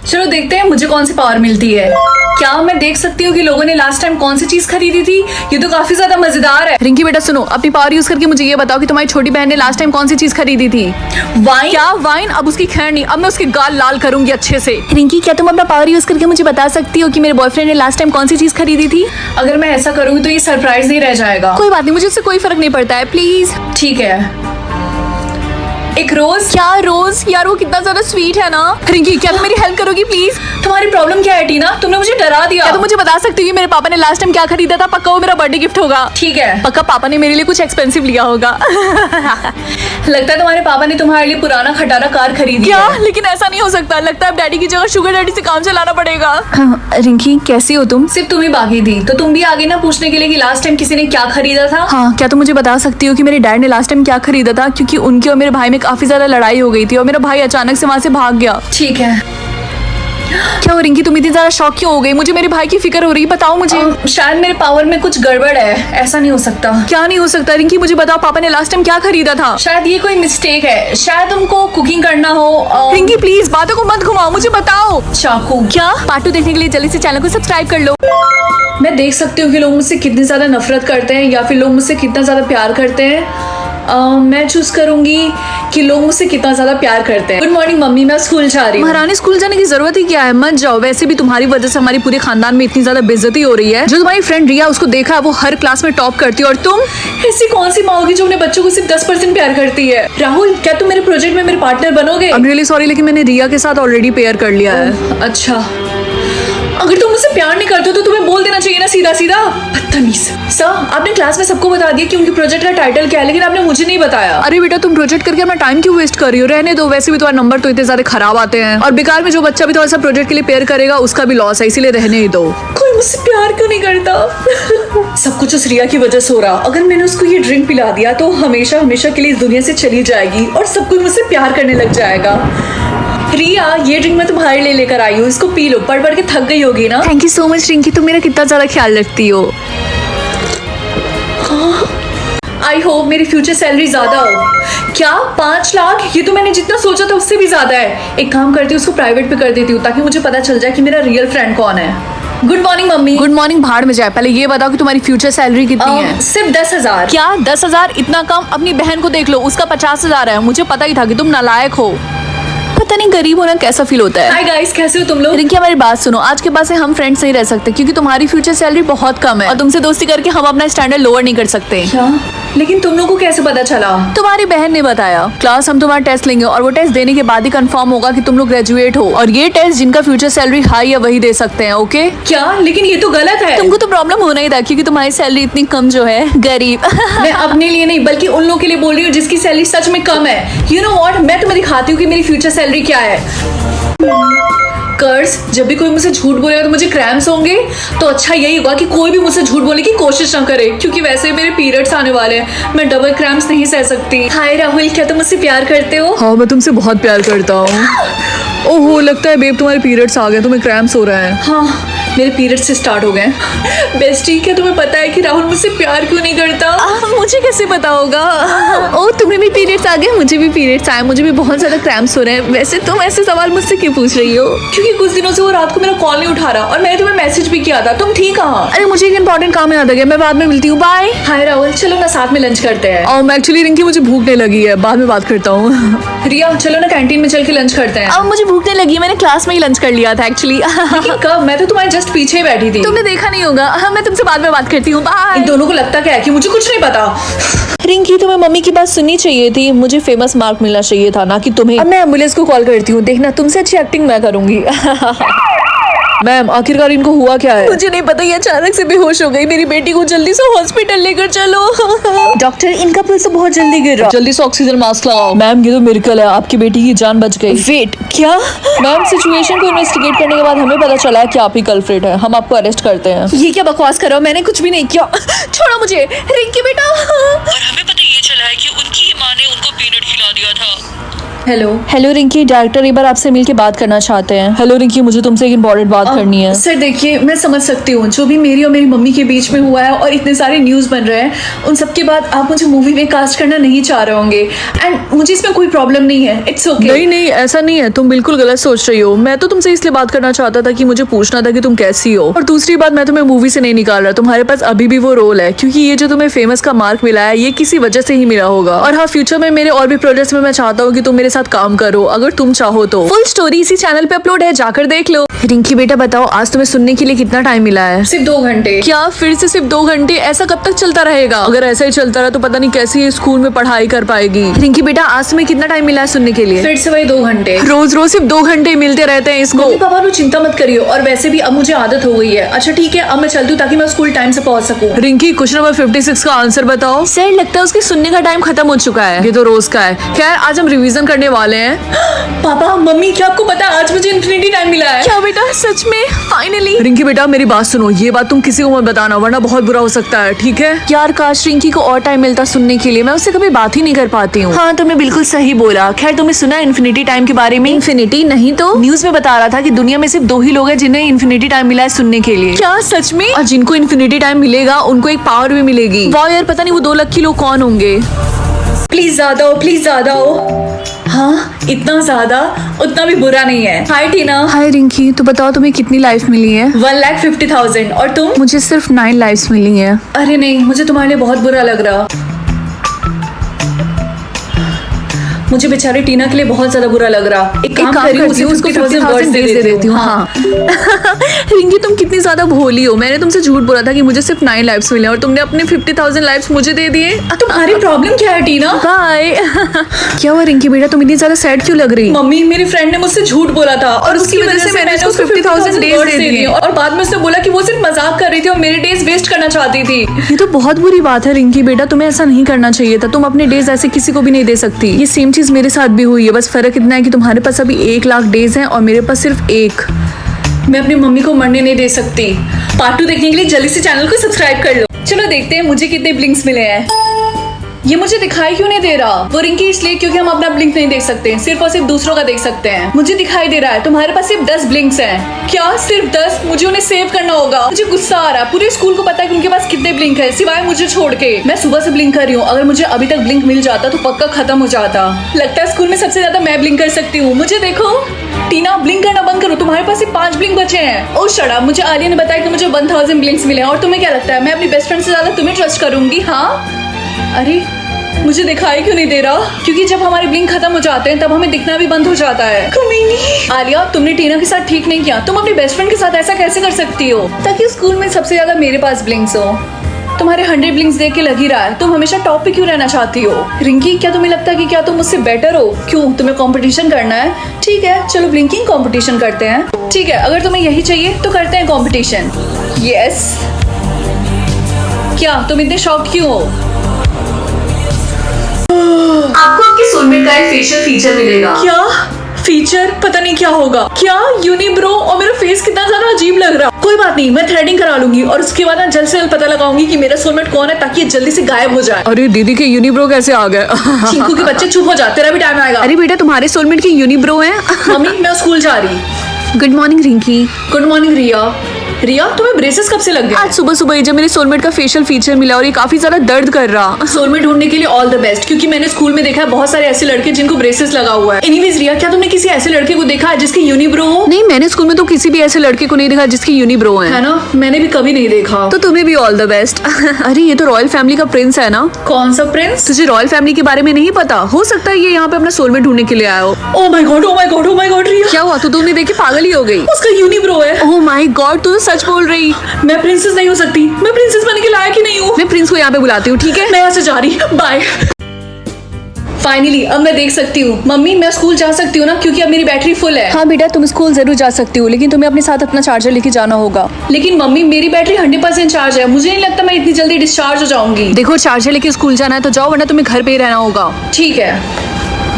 चलो देखते हैं मुझे कौन सी पावर मिलती है। क्या मैं देख सकती हूँ कि लोगों ने लास्ट टाइम कौन सी चीज खरीदी थी? ये तो काफी ज्यादा मजेदार है। रिंकी बेटा सुनो, अपनी पावर यूज करके मुझे ये बताओ कि तुम्हारी छोटी बहन ने लास्ट टाइम कौन सी चीज खरीदी थी? वाइन। क्या वाइन? अब उसकी खैर नहीं, अब मैं उसके गाल लाल करूंगी अच्छे से। रिंकी क्या तुम अपना पावर यूज करके मुझे बता सकती हो कि मेरे बॉयफ्रेंड ने लास्ट टाइम कौन सी चीज खरीदी थी? अगर मैं ऐसा करूंगी तो ये सरप्राइज नहीं रह जाएगा। कोई बात नहीं, मुझे उससे कोई फर्क नहीं पड़ता है, प्लीज। ठीक है, एक रोज। क्या रोज? यार वो कितना ज्यादा स्वीट है ना। रिंकी क्या तुम मेरी हेल्प करोगी प्लीज? तुम्हारी प्रॉब्लम क्या है टीना? तुमने मुझे डरा दिया। क्या तुम मुझे बता सकती हो कि मेरे पापा ने लास्ट टाइम क्या खरीदा था? पक्का वो मेरा बर्थडे गिफ्ट होगा। ठीक है, पक्का पापा ने मेरे लिए कुछ एक्सपेंसिव लिया होगा। लगता है तुम्हारे पापा ने तुम्हारे लिए पुराना खटारा कार खरीदी क्या? है। लेकिन ऐसा नहीं हो सकता, लगता है अब डैडी की जगह शुगर डैडी से काम चलाना पड़ेगा। हाँ, रिंकी कैसी हो तुम? सिर्फ तुम ही बाकी थी, तो तुम भी आगे ना पूछने के लिए कि लास्ट टाइम किसी ने क्या खरीदा था। हाँ, क्या तुम मुझे बता सकती हो कि मेरे डैड ने लास्ट टाइम क्या खरीदा था? क्योंकि उनके और मेरे भाई में काफी ज्यादा लड़ाई हो गई थी और मेरा भाई अचानक से वहाँ से भाग गया। ठीक है। क्या हो रिंकी, तुम इतनी ज्यादा शॉक क्यों हो गई? मुझे मेरे भाई की फिक्र हो रही है, बताओ मुझे। शायद मेरे पावर में कुछ गड़बड़ है, ऐसा नहीं हो सकता। क्या नहीं हो सकता रिंकी? मुझे बताओ पापा ने लास्ट टाइम क्या खरीदा था? शायद ये कोई मिस्टेक है, शायद उनको कुकिंग करना हो। रिंकी प्लीज बातों को मत घुमाओ, मुझे बताओ। चाकू। क्या? पार्ट 2 देखने के लिए जल्दी से चैनल को सब्सक्राइब कर लो। मैं देख सकती हूँ कि लोग मुझसे कितनी ज्यादा नफरत करते हैं या फिर लोग मुझसे कितना ज्यादा प्यार करते हैं। मैं चूज करूंगी कि लोग मुझसे कितना ज्यादा प्यार करते हैं। गुड मॉर्निंग मम्मी, मैं स्कूल जा रही हूँ। महारानी स्कूल जाने की जरूरत ही क्या है? मत जाओ, वैसे भी तुम्हारी वजह से हमारी पूरे खानदान में इतनी ज्यादा बेइज्जती हो रही है। जो तुम्हारी फ्रेंड रिया, उसको देखा है वो हर क्लास में टॉप करती है और तुम ऐसी कौन सी माँ होगी जो अपने बच्चों को सिर्फ 10% प्यार करती है? राहुल, क्या तुम मेरे प्रोजेक्ट में मेरे पार्टनर बनोगे? आई एम रियली सॉरी, लेकिन मैंने रिया के साथ ऑलरेडी पेयर कर लिया है। अच्छा, अगर तुम मुझसे प्यार नहीं करते हो तो तुम्हें बोल देना चाहिए ना सीधा सीधा। बदतमीज। सर, आपने क्लास में सबको बता दिया कि उनके प्रोजेक्ट का टाइटल क्या है, लेकिन आपने मुझे नहीं बताया। अरे बेटा तुम प्रोजेक्ट करके अपना टाइम क्यों वेस्ट कर रही हो? रहने दो, वैसे भी तुम्हारे नंबर तो इतने ज्यादा खराब आते हैं और बेकार में जो बच्चा भी तुम्हारे साथ प्रोजेक्ट के लिए पेयर करेगा उसका भी लॉस है, इसीलिए रहने ही दो। कोई मुझसे प्यार क्यों नहीं करता? सब कुछ उस रिया की वजह से हो रहा। अगर मैंने उसको ये ड्रिंक पिला दिया तो हमेशा हमेशा के लिए इस दुनिया से चली जाएगी और सब कोई मुझसे प्यार करने लग जाएगा। रिया, ये ड्रिंक मैं तुम्हारे लिए लेकर आई हूँ, इसको पी लो, पढ़ पढ़ के थक गई होगी ना। Thank you so much Rinki, तुम मेरा कितना ज्यादा ख्याल रखती हो। आई होप मेरी फ्यूचर सैलरी ज्यादा हो। क्या 5 लाख? ये तो मैंने जितना सोचा था उससे भी ज्यादा है। एक काम करती हूँ, उसको प्राइवेट पे कर देती हूँ ताकि मुझे पता चल जाए कि मेरा रियल फ्रेंड कौन है। Good morning mummy. Good morning भाड़ में जाए, पहले ये बताओ कि तुम्हारी फ्यूचर सैलरी कितनी है? सिर्फ 10,000। क्या 10,000? इतना कम? अपनी बहन को देख लो, उसका 50,000 है। मुझे पता ही था कि तुम नालायक हो। पता नहीं गरीब होना कैसा फील होता है। हाय गाइस, कैसे हो तुम लोग? रिंकी हमारी बात सुनो, आज के बाद से हम फ्रेंड्स नहीं रह सकते क्योंकि तुम्हारी फ्यूचर सैलरी बहुत कम है और तुमसे दोस्ती करके हम अपना स्टैंडर्ड लोअर नहीं कर सकते। क्या? लेकिन तुम लोगों को कैसे पता चला? तुम्हारी बहन ने बताया। क्लास हम तुम्हारा टेस्ट लेंगे और वो टेस्ट देने के बाद ही कंफर्म होगा कि तुम लोग ग्रेजुएट हो और ये टेस्ट जिनका फ्यूचर सैलरी हाई है वही दे सकते हैं। ओके? क्या? लेकिन ये तो गलत है। तुमको तो प्रॉब्लम होना ही था क्योंकि तुम्हारी सैलरी इतनी कम जो है। गरीब। मैं अपने लिए नहीं बल्कि उन लोगों के लिए बोल रही हूँ जिसकी सैलरी सच में कम है। यू नो व्हाट, मैं तुम्हें दिखाती हूँ कि मेरी फ्यूचर सैलरी क्या है। कर्स, जब भी कोई मुझसे झूठ बोलेगा तो मुझे क्रैम्स होंगे, तो अच्छा यही होगा कि कोई भी मुझसे झूठ बोलने की कोशिश ना करे क्योंकि वैसे मेरे पीरियड्स आने वाले हैं। मैं डबल क्रैम्स नहीं सह सकती। हाय राहुल, क्या तुम मुझसे प्यार करते हो? हाँ, मैं तुमसे बहुत प्यार करता हूँ। ओहो, लगता है बेब तुम्हारे पीरियड्स आ गए, तुम्हें क्रैम्स हो रहा है। हाँ, मेरे पीरियड से स्टार्ट हो गए। बेस्टी, क्या तुम्हें पता है कि राहुल मुझसे प्यार क्यों नहीं करता? मुझे कैसे पता होगा? ओ, तुम्हें भी पीरियड्स आ गए? मुझे भी पीरियड्स आए, मुझे भी बहुत ज्यादा क्रैम्प्स हो रहे हैं। वैसे तुम ऐसे सवाल मुझसे क्यों पूछ रही हो? क्योंकि कुछ दिनों से वो रात को मेरा कॉल नहीं उठा रहा और मैंने तुम्हें मैसेज भी किया था। तुम थी कहाँ? अरे मुझे एक इंपॉर्टेंट काम याद आ गया, मैं बाद में मिलती हूँ, बाय। हाय राहुल, चलो ना साथ में लंच करते हैं। एक्चुअली रिंकी मुझे भूख नहीं लगी है, बाद में बात करता हूँ। रिया, चलो ना कैंटीन में चल के लंच करते हैं। अब मुझे भूख नहीं लगी, मैंने क्लास में ही लंच कर लिया था एक्चुअली। लेकिन कब? मैं तो तुम्हारे जस्ट पीछे ही बैठी थी। तुमने देखा नहीं होगा। हाँ, मैं तुमसे बाद में बात करती हूँ, बाय। इन दोनों को लगता क्या है कि मुझे कुछ नहीं पता। रिंकी, तुम्हें मम्मी की बात सुननी चाहिए थी, मुझे फेमस मार्क मिलना चाहिए था, ना कि तुम्हें। अब मैं एम्बुलेंस को कॉल करती हूँ, देखना तुमसे अच्छी एक्टिंग मैं करूंगी। मैम, आखिरकार इनको हुआ क्या है? मुझे नहीं पता, ये अचानक से बेहोश हो गई। मेरी बेटी को जल्दी से हॉस्पिटल लेकर चलो। डॉक्टर, इनका पल्स तो बहुत जल्दी गिर रहा। जल्दी से ऑक्सीजन मास्क लगाओ। मैम, ये तो मिरेकल है, आपकी बेटी की जान बच गई। वेट, क्या? मैम, सिचुएशन को इन्वेस्टिगेट करने के बाद हमें पता चला है कि आप ही कल्प्रिट है। हम आपको अरेस्ट करते हैं। ये क्या बकवास कर रहा हो? मैंने कुछ भी नहीं किया। छोड़ो मुझे। रिंकी बेटा। और हमें पता ये चला है कि उनकी माँ ने उनको पीनट खिला दिया था। हेलो। हेलो रिंकी, डायरेक्टर एक बार आपसे मिलके बात करना चाहते हैं। हेलो रिंकी, मुझे तुमसे एक इम्पोर्टेंट बात करनी है। सर देखिए, मैं समझ सकती हूँ जो भी मेरी और मेरी मम्मी के बीच में हुआ है और इतने सारे न्यूज़ बन रहे हैं, उन सब के बाद आप मुझे मूवी में कास्ट करना नहीं चाह रहे होंगे एंड मुझे इसमें कोई प्रॉब्लम नहीं है। It's okay. नहीं नहीं, ऐसा नहीं है, तुम बिल्कुल गलत सोच रही हो। मैं तो तुमसे इसलिए बात करना चाहता था कि मुझे पूछना था कि तुम कैसी हो। और दूसरी बात, मैं तुम्हें मूवी से नहीं निकाल रहा, तुम्हारे पास अभी भी वो रोल है, क्योंकि ये जो तुम्हें फेमस का मार्क मिला है ये किसी वजह से ही मिला होगा। और हाँ, फ्यूचर में मेरे और भी प्रोजेक्ट्स में मैं चाहता हूँ कि तुम मेरे साथ काम करो, अगर तुम चाहो तो। फुल स्टोरी इसी चैनल पे अपलोड है, जाकर देख लो। रिंकी बेटा बताओ, आज तुम्हें सुनने के लिए कितना टाइम मिला है? सिर्फ 2 घंटे। क्या फिर से सिर्फ 2 घंटे? ऐसा कब तक चलता रहेगा? अगर ऐसा ही चलता रहा तो पता नहीं कैसे ये स्कूल में पढ़ाई कर पाएगी। रिंकी बेटा, आज तुम्हें कितना टाइम मिला है सुनने के लिए? फिर से वही 2 घंटे। रोज रोज सिर्फ 2 घंटे मिलते रहते हैं इसको। मम्मी पापा नो चिंता मत करियो, और वैसे भी अब मुझे आदत हो गई है। अच्छा ठीक है, अब मैं चलती हूँ ताकि मैं स्कूल टाइम से पहुँच सकूँ। रिंकी, क्वेश्चन नंबर 56 का आंसर बताओ। सर लगता है उसके सुनने का टाइम खत्म हो चुका है। ये तो रोज का है। खैर, आज हम रिवीजन करने वाले हैं। पापा मम्मी, क्या आपको पता है आज मुझे इन्फिनिटी टाइम मिला है? क्या बेटा, सच में? फाइनली। रिंकी बेटा, मेरी बात सुनो, ये बात तुम किसी को मत बताना, वरना बहुत बुरा हो सकता है, ठीक है? यार काश रिंकी को और टाइम मिलता सुनने के लिए, मैं उससे कभी बात ही नहीं कर पाती हूँ। हाँ, तुमने बिल्कुल सही बोला। खैर, तुमने सुना इन्फिनिटी टाइम के बारे में? इन्फिनिटी नहीं तो न्यूज में बता रहा था कि दुनिया में सिर्फ 2 ही लोग हैं जिन्हें इन्फिनिटी टाइम मिला है सुनने के लिए। क्या सच में? और जिनको इन्फिनिटी टाइम मिलेगा उनको एक पावर भी मिलेगी। वाह यार, पता नहीं वो 2 लकी लोग कौन होंगे। प्लीज ज्यादा हो, प्लीज ज्यादा हो। हाँ, इतना ज्यादा उतना भी बुरा नहीं है। हाय टीना। हाय रिंकी, तो बताओ तुम्हें कितनी लाइफ मिली है? 1,50,000। और तुम? मुझे सिर्फ 9 लाइफ्स मिली है। अरे नहीं, मुझे तुम्हारे लिए बहुत बुरा लग रहा। मुझे बेचारी टीना के लिए बहुत ज्यादा बुरा लग रहा। एक काम करी हूँ, उसे उसको 50,000 दे देती हूँ। हाँ। रिंकी, तुम कितनी ज्यादा भोली हो। मैंने तुमसे झूठ बोला था कि मुझे सिर्फ 9 लाइफ्स मिले और तुमने अपने 50,000 लाइफ्स मुझे दे दिए। तुम्हारी प्रॉब्लम क्या है टीना? बाय। क्या हुआ रिंकी बेटा, तुम इतनी ज्यादा सैड क्यों लग रही? मम्मी, मेरी फ्रेंड ने मुझसे झूठ बोला था और उसकी वजह से मैंने उसको 50,000 डेज दे दिए। और बाद में उसने बोला कि वो सिर्फ मजाक कर रही थी और मेरे डेज वेस्ट करना चाहती थी। ये तो बहुत बुरी बात है रिंकी बेटा, तुम्हें ऐसा नहीं करना चाहिए था। तुम अपने डेज ऐसे किसी को भी नहीं दे सकती। ये सेम चीज मेरे साथ भी हुई है, बस फर्क इतना है कि तुम्हारे पास अभी 1 लाख डेज हैं और मेरे पास सिर्फ 1। मैं अपनी मम्मी को मरने नहीं दे सकती। पार्ट 2 देखने के लिए जल्दी से चैनल को सब्सक्राइब कर लो। चलो देखते हैं मुझे कितने ब्लिंक्स मिले हैं। ये मुझे दिखाई क्यों नहीं दे रहा? वो रिंकी इसलिए क्योंकि हम अपना ब्लिंक नहीं देख सकते, सिर्फ और सिर्फ दूसरों का देख सकते हैं। मुझे दिखाई दे रहा है। तुम्हारे पास सिर्फ 10 ब्लिंक्स हैं। क्या सिर्फ 10? मुझे उन्हें सेव करना होगा। मुझे गुस्सा आ रहा है। पूरे स्कूल को पता है कि उनके पास कितने ब्लिंक है, सिवाय मुझे छोड़ के। मैं सुबह से ब्लिंक कर रही हूँ। अगर मुझे अभी तक ब्लिंक मिल जाता तो पक्का खत्म हो जाता। लगता है स्कूल में सबसे ज्यादा मैं ब्लिंक कर सकती हूँ। मुझे देखो। टीना, ब्लिंक करना बंद करो, तुम्हारे पास सिर्फ 5 ब्लिंक बचे हैं। ओ शट अप, मुझे आलिया ने बताया कि मुझे 1000 ब्लिंक्स मिले हैं। और तुम्हें क्या लगता है मैं अपनी बेस्ट फ्रेंड से ज्यादा तुम्हें ट्रस्ट करूंगी? हाँ। अरे मुझे दिखाई क्यों नहीं दे रहा? क्योंकि जब हमारे ब्लिंक खत्म हो जाते हैं तब हमें दिखना भी बंद हो जाता है। आलिया, तुमने टीना के साथ ठीक नहीं किया। तुम अपनी बेस्ट फ्रेंड के साथ ऐसा कैसे कर सकती हो? ताकि स्कूल में सबसे ज्यादा मेरे पास ब्लिंक्स हो। तुम्हारे 100 ब्लिंक्स देख के लग ही रहा है तुम हमेशा टॉप पे क्यों रहना चाहती हो। रिंकी, क्या तुम्हें लगता है कि क्या तुम मुझसे बेटर हो? क्यों, तुम्हें कंपटीशन करना है? ठीक है, चलो ब्लिंकिंग कंपटीशन करते हैं। ठीक है, अगर तुम्हें यही चाहिए तो करते हैं कंपटीशन। यस। क्या तुम इतने शॉक्ड क्यों हो? आपको आपके सोलमेट का एक फेशियल फीचर मिलेगा। क्या फीचर? पता नहीं क्या होगा। क्या यूनिब्रो? और मेरा फेस कितना ज्यादा अजीब लग रहा। कोई बात नहीं, मैं थ्रेडिंग करा लूंगी और उसके बाद ना जल्द से जल्द पता लगाऊंगी कि मेरा सोलमेट कौन है, ताकि ये जल्दी से गायब हो जाए। अरे दीदी के यूनिब्रो कैसे आ गए? चिंकू के बच्चे चुप हो जा, तेरा भी टाइम आएगा। अरे बेटा, तुम्हारे सोलमेट के यूनिब्रो हैं? मम्मी, मैं स्कूल जा रही। Good morning Rinki. Good morning Riya. Riya, तुम्हें ब्रेसेस कब से लग गए? आज सुबह सुबह ही जब मेरे सोलमेट का फेशियल फीचर मिला और ये काफी ज्यादा दर्द कर रहा। सोलमेट ढूंढने के लिए ऑल द बेस्ट, क्योंकि मैंने स्कूल में देखा है बहुत सारे ऐसे लड़के जिनको ब्रेसेस लगा हुआ है। एनीवेज रिया, क्या तुमने किसी ऐसे लड़के को देखा है जिसके यूनिब्रो हो? नहीं, मैंने स्कूल में तो किसी भी ऐसे लड़के को नहीं देखा जिसकी यूनिब्रो है ना, मैंने भी कभी नहीं देखा। तो तुम्हें भी ऑल द बेस्ट। अरे ये तो रॉयल फैमिली का प्रिंस है ना? कौन सा प्रिंस? तुझे रॉयल फैमिली के बारे में नहीं पता? हो सकता है ये यहाँ पे अपना सोलमेट ढूंढने के लिए आया हो। Oh my god, oh my god, oh my god Riya, क्या हुआ? तू नहीं देख के पागल ही हो गई? उसका यूनिब्रो है। ओह माय गॉड, तू तो सच बोल रही। मैं प्रिंसेस नहीं हो सकती। मैं प्रिंसेस बनने के लायक ही नहीं हूँ। मैं प्रिंस को यहाँ पे बुलाती हूँ, ठीक है? मैं यहाँ से जा रही। बाय। फाइनली अब मैं देख सकती हूँ। मम्मी, मैं स्कूल जा सकती हूँ ना, क्योंकि अब मेरी बैटरी फुल है। हाँ बेटा, तुम स्कूल जरूर जा सकती हो, लेकिन तुम्हें अपने साथ अपना चार्जर लेके जाना होगा। लेकिन मम्मी, मेरी बैटरी 100% चार्ज है। मुझे नहीं लगता मैं इतनी जल्दी डिस्चार्ज हो जाऊंगी। देखो, चार्जर लेके स्कूल जाना है तो जाओ, वरना तुम्हें घर पे ही रहना होगा। ठीक है।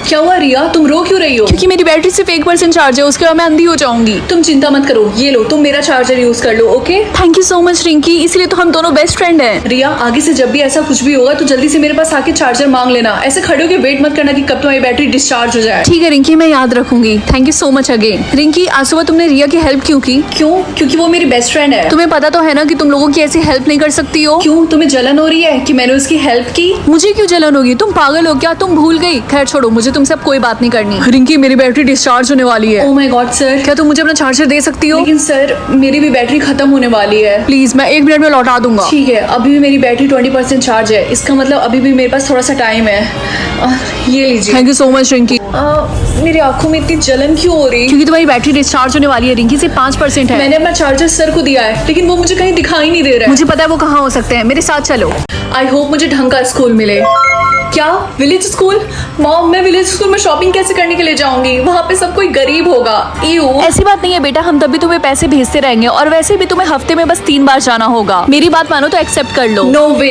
क्या हुआ रिया, तुम रो क्यों रही हो? क्योंकि मेरी बैटरी सिर्फ 1% चार्ज है, उसके बाद मैं अंधी हो जाऊंगी। तुम चिंता मत करो, ये लो तुम मेरा चार्जर यूज कर लो, okay? Thank you so much Rinki, इसलिए तो हम दोनों बेस्ट फ्रेंड हैं। रिया, आगे से जब भी ऐसा कुछ भी होगा तो जल्दी से मेरे पास आके चार्जर मांग लेना। ऐसे खड़े होके वेट मत करना कि कब तुम्हारी बैटरी डिस्चार्ज हो जाए। ठीक है रिंकी, मैं याद रखूंगी। Thank you so much again. Rinki, आज सुबह तुमने रिया की हेल्प क्यों की? क्यों? क्योंकि वो मेरी बेस्ट फ्रेंड है। तुम्हें पता तो है ना कि तुम लोगों की ऐसी हेल्प नहीं कर सकती हो। क्यों, तुम्हें जलन हो रही है कि मैंने उसकी हेल्प की? मुझे क्यों जलन होगी? तुम पागल हो क्या? तुम भूल गई? खैर छोड़ो, मुझे तुमसे अब कोई बात नहीं करनी। रिंकी, मेरी बैटरी डिस्चार्ज होने वाली है। ओह माय गॉड सर, क्या तुम मुझे अपना चार्जर दे सकती हो? लेकिन सर मेरी भी बैटरी खत्म होने वाली है। प्लीज, मैं 1 मिनट में लौटा दूंगा। ठीक है, अभी भी मेरी बैटरी 20% चार्ज है, इसका मतलब अभी भी मेरे पास थोड़ा सा टाइम है। ये लीजिए। Thank you so much Rinki. मेरी आंखों में इतनी जलन क्यों हो रही? क्योंकि तुम्हारी बैटरी डिस्चार्ज होने वाली है रिंकी, सिर्फ 5% है। मैंने अपना चार्जर सर को दिया है, लेकिन वो मुझे कहीं दिखाई नहीं दे रहा है। मुझे पता है वो कहाँ हो सकते हैं, मेरे साथ चलो। आई होप मुझे ढंग का स्कूल मिले। क्या विलेज स्कूल? मॉम, मैं विलेज स्कूल में शॉपिंग कैसे करने के लिए जाऊंगी? वहाँ पे सब कोई गरीब होगा। ऐसी बात नहीं है बेटा, हम तब भी तुम्हें पैसे भेजते रहेंगे और वैसे भी तुम्हें हफ्ते में बस 3 बार जाना होगा। मेरी बात मानो तो एक्सेप्ट कर लो। नो वे।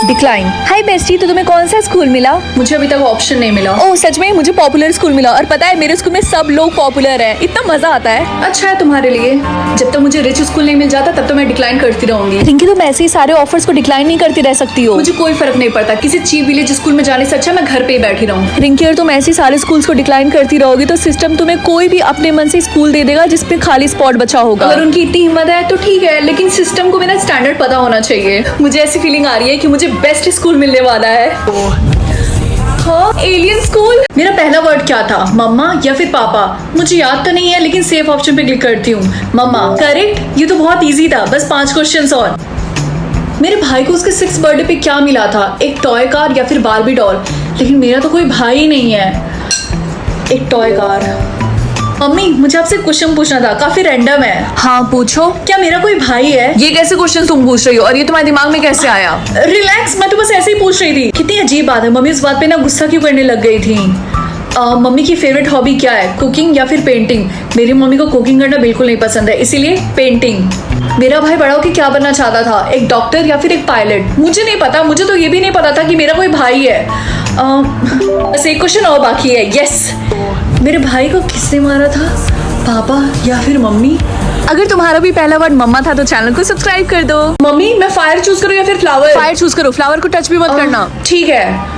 डिक्लाइन। हाय बेस्टी, तो तुम्हें कौन सा स्कूल मिला? मुझे अभी तक ऑप्शन नहीं मिला। ओह सच में? मुझे पॉपुलर स्कूल मिला और पता है मेरे स्कूल में सब लोग पॉपुलर हैं, इतना मजा आता है। अच्छा है तुम्हारे लिए। जब तक मुझे रिच स्कूल नहीं मिल जाता तब तो मैं डिक्लाइन करती रहूंगी। रिंकी, तुम ऐसे ही सारे ऑफर्स को डिक्लाइन नहीं करती रह सकती हो। मुझे कोई फर्क नहीं पड़ता, किसी चीप विलेज स्कूल में जाने से अच्छा मैं घर पे ही बैठी रहूं। रिंकी, अगर तुम ऐसे सारे स्कूल्स को डिक्लाइन करती रहोगी तो सिस्टम तुम्हें कोई भी अपने मन से स्कूल दे देगा जिसपे खाली स्पॉट बचा होगा। अगर उनकी इतनी हिम्मत है तो ठीक है, लेकिन सिस्टम को मेरा स्टैंडर्ड पता होना चाहिए। मुझे ऐसी फीलिंग आ रही है कि मुझे बेस्ट स्कूल मिलने वाला है। हाँ, एलियन स्कूल। मेरा पहला वर्ड क्या था, मम्मा या फिर पापा? मुझे याद तो नहीं है, लेकिन सेफ ऑप्शन पे क्लिक करती हूँ। मम्मा, करेक्ट। ये तो बहुत इजी था, बस 5 क्वेश्चंस और। मेरे भाई को उसके 6th बर्थडे पे क्या मिला था? एक टॉय कार या फिर बार्बी डॉल? लेकिन मेरा तो कोई भाई नहीं है। एक टॉय कार। मम्मी, मुझे आपसे क्वेश्चन पूछना था, काफी रैंडम है। हाँ पूछो। क्या मेरा कोई भाई है? ये कैसे क्वेश्चन तुम पूछ रही हो और ये तुम्हारे दिमाग में कैसे आया? रिलैक्स, मैं तो बस ऐसे ही पूछ रही थी। कितनी अजीब बात है, मम्मी उस बात पे ना गुस्सा क्यों करने लग गई थी? मम्मी की फेवरेट हॉबी क्या है, कुकिंग या फिर पेंटिंग? मेरी मम्मी को कुकिंग करना बिल्कुल नहीं पसंद है, इसीलिए पेंटिंग। मेरा भाई बड़ा होकर क्या बनना चाहता था, एक डॉक्टर या फिर एक पायलट? मुझे नहीं पता, मुझे तो ये भी नहीं पता था कि मेरा कोई भाई है। बस एक क्वेश्चन और बाकी है। यस, मेरे भाई को किसने मारा था, पापा या फिर मम्मी? अगर तुम्हारा भी पहला वर्ड मम्मा था तो चैनल को सब्सक्राइब कर दो। मम्मी, मैं फायर चूज करूँ या फिर फ्लावर? फायर चूज करो, फ्लावर को टच भी मत करना। ठीक है।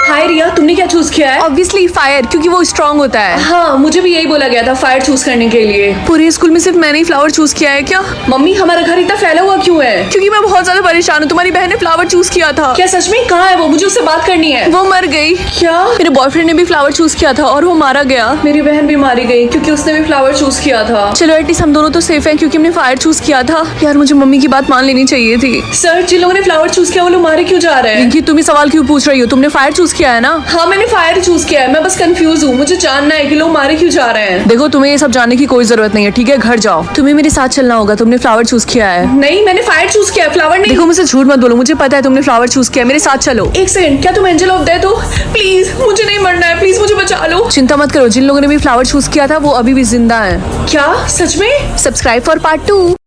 हाय रिया, तुमने क्या चूज किया है? ऑब्वियसली फायर, क्योंकि वो स्ट्रांग होता है। हाँ, मुझे भी यही बोला गया था फायर चूज करने के लिए। पूरे स्कूल में सिर्फ मैंने ही फ्लावर चूज किया है क्या? मम्मी, हमारा घर इतना फैला हुआ क्यों है? क्योंकि मैं बहुत ज्यादा परेशान हूँ। तुम्हारी बहन ने फ्लावर चूज किया था। क्या सच में? कहाँ है वो? मुझे उससे बात करनी है। वो मर गई। क्या? मेरे बॉयफ्रेंड ने भी फ्लावर चूज किया था और वो मारा गया। मेरी बहन भी मारी गई क्योंकि उसने भी फ्लावर चूज किया था। चलो एटलीस्ट हम दोनों तो सेफ हैं क्योंकि हमने फायर चूज किया था। यार मुझे मम्मी की बात मान लेनी चाहिए थी। सर, जिन लोगों ने फ्लावर चूज किया वो लोग मारे क्यों जा रहे हैं? रिंकी, तुम ही सवाल क्यों पूछ रही हो? तुमने फायर चूज किया है ना? हाँ, मैंने फायर चूज किया है, मैं बस कंफ्यूज हूँ। मुझे जानना है कि लोग मारे क्यों जा रहे हैं। देखो, तुम्हें ये सब जानने की कोई जरूरत नहीं है, ठीक है? घर जाओ। तुम्हें मेरे साथ चलना होगा। तुमने फ्लावर चूज किया है। नहीं, मैंने फायर चूज किया है, फ्लावर नहीं। देखो मुझसे झूठ मत बोलो, मुझे पता है तुमने फ्लावर चूज किया है। मेरे साथ चलो। एक सेकंड, क्या तुम एंजल ऑफ डेथ हो? प्लीज, मुझे नहीं मरना है, प्लीज मुझे बचा लो। चिंता मत करो, जिन लोगों ने भी फ्लावर चूज किया था वो अभी भी जिंदा है। क्या सच में? Subscribe for part 2।